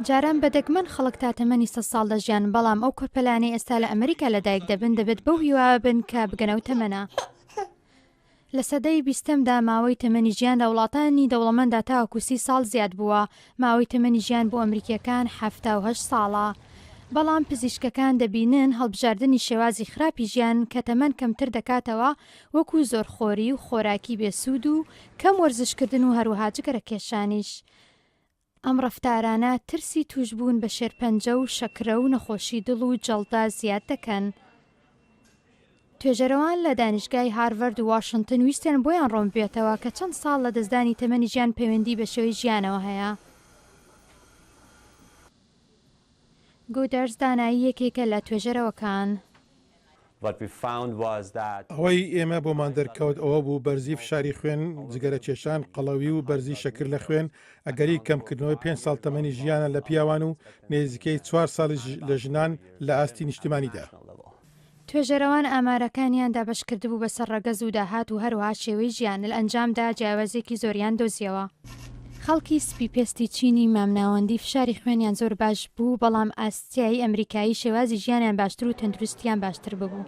جاران بەدەگمەن خەڵک تا تەمەنی 100 ساڵ دەژیان، بەڵام ئەو کۆرپەلانەی ئێستا لە ئەمریکا لەدایک دەبن دەبێت بەو هیوا بن کە بگەنە و تەمەنە. لە سەدەی 20دا ماوەی تەمەنی ژیان لە وڵاتانی دەوڵەمەنددا تاوەکو 30 ساڵ زیاد بووە. ماوەی تەمەنی ژیان بۆ ئەمریکیەکان 78 ساڵە. بەڵام پزیشکەکان دەبینن هەڵبژاردننی شێوازی خراپی ژیان کە تەمەن کەمتر دەکاتەوە، وەکو زۆرخۆری و خۆراکی بێسوود و کەم وەرزشکردن و هەروەها جگەرەکێشانیش. ئەم ڕەفتارانە ترسی توشبوون بە شێرپەنجە و شەکرە و نەخۆشی دڵ و جەڵدا زیاد دەکەن. توێژەرەوان لە دانیشگای هارڤەرد و واشنگتن ویستیان بۆیان ڕۆم بێتەوە کە چەند ساڵ لە دەستدانی تەمەنی ژیان پەیوەندی بە شێوەی ژیانەوە هەیە. گودەرز دانایی یەکێکە لە توێژەرەوەکان. ئەوەی ئێمە بۆمان دەرکەوت ئەوە بوو بەرزی فشاری خوێن، جگەرە کێشان، قەڵەوی و بەرزی شەکر لە خوێن ئەگەری کەمکردنەوەی 5 ساڵ تەمەنی ژیانە لە پیاوان و نێزیکەی 4 ساڵی لە ژنان لە ئاستی نیشتیمانیدا. توێژەرەوان ئامارەکانیان دابەشکردبوو بەسەر ڕەگەز و داهات و هەروەها شێوەی ژیان. لە ئەنجامدا جیاوازێکی زۆریان دۆزیەوە. خەڵکی سپی پێستی چینی مامناوەندی فشاری خوێنیان زۆر باش بوو، بەڵام ئاستیایی ئەمریکایی شێوازی ژیانیان باشتر و تەندروستیان باشتر ببوو.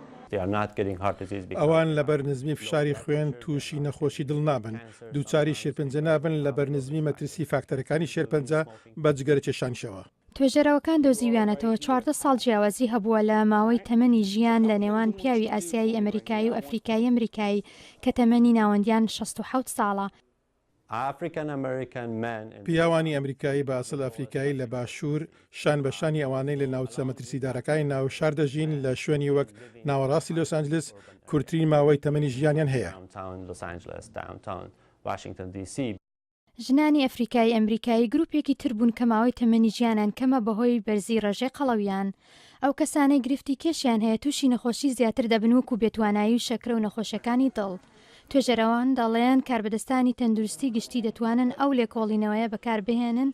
ئەوان لە بەرنزمی فشاری خوێن تووشی نەخۆشی دڵ نابن، دووچاری شێرپەنجە نابن لە بەرنزمی مەترسی فاکتەرەکانی شێرپەنجە بە جگەرە کێشانشەوە. توێژەرەوەکان دۆزیویانەتەوە 14 ساڵ جیاوازی هەبووە لە ماوەی تەمەنی ژیان لە نێوان پیاوی ئاسیایی ئەمریکایی و ئەفریقای ئەمریکایی کە تەمەنی ناوەندیان 67 ساڵە. پیاوانی ئەمریکایی بە ئەسڵ ئەفریقایی لە باشوور شان بەشانی ئەوانەی لە ناوچە مەترسیدارەکانی ناو شار دەژین لە شوێنی وەک ناوەڕاستی لۆس ئانجلس کورتترین ماوەی تەمەنی ژیانیان هەیە. ژنانی ئەفریقای ئەمریکایی گروپێکی تر بوون کە ماوەی تەمەنی ژیانان کەمە بەهۆی بەرزی ڕێژەی قەڵەویان. ئەو کەسانەی گرفتی کێشیان هەیە تووشی نەخۆشی زیاتر دەبن وەکو بێتوانایی و شەکرە و نەخۆشەکانی دڵ. توێژەرەوان دەڵێن کاربەدەستانی تەندروستی گشتی دەتوانن ئەو لێکۆڵینەوەیە بەکاربهێنن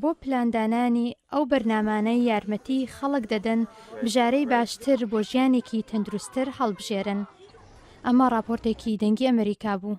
بۆ پلاندانانی ئەو بەرنامانەی یارمەتی خەڵک دەدەن بژارەی باشتر بۆ ژیانێکی تەندروستتر هەڵبژێرن. ئەمە راپۆرتێکی دەنگی ئەمریکا بوو.